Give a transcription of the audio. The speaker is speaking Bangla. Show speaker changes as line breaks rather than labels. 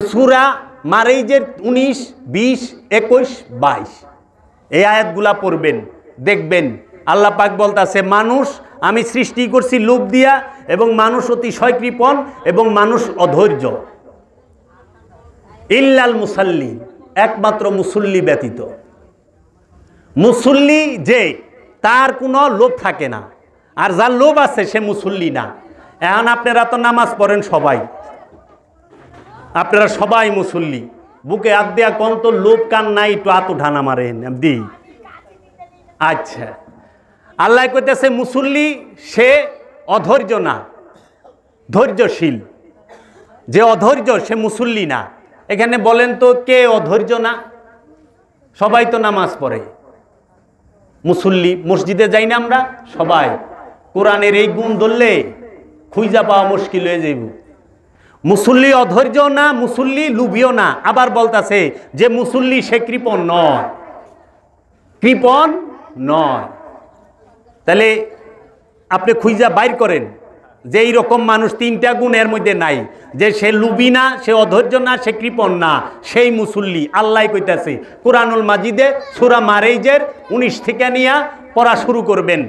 সূরা মারইজের 19, 20, 21, 22 এই আয়াতগুলা পড়বেন, দেখবেন আল্লাহ পাক বলতাছে মানুষ আমি সৃষ্টি করছি লোভ দিয়া, এবং মানুষ অতিশয় কৃপণ এবং মানুষ অধৈর্য। ইল্লাল মুসাল্লি, একমাত্র মুসল্লি ব্যতীত। মুসল্লি যে তার কোনো লোভ থাকে না, আর যার লোভ আছে সে মুসল্লি না। এখন আপনারা তো নামাজ পড়েন সবাই, আপনারা সবাই মুসল্লি, বুকে হাত দেয়া কোন তো লোভ কান নাই, একটু হাত উঠানা মারেন দি। আচ্ছা, আল্লাহ কইতেছে মুসল্লি সে অধৈর্য না, ধৈর্যশীল। যে অধৈর্য সে মুসল্লি না। এখানে বলেন তো কে অধৈর্য না? সবাই তো নামাজ পড়ে, মুসল্লি। মসজিদে যাই না আমরা সবাই? কোরআনের এই গুণ ধরলে খুঁজা পাওয়া মুশকিল হয়ে যাইব। মুসল্লি অধৈর্য না, মুসল্লি লুভিও না। আবার বলতাছে যে মুসল্লি সে কৃপণ নয়, কৃপণ নয়। তাহলে আপনি খুঁজা বাইর করেন যে এইরকম মানুষ তিনটা গুণের মধ্যে নাই, যে সে লুবি না, সে অধৈর্য না, সে কৃপণ না, সেই মুসল্লি। আল্লাহ কইতাছে কুরআনুল মাজিদে সূরা মারইজের 19 থেকে নিয়ে পড়া শুরু করবেন।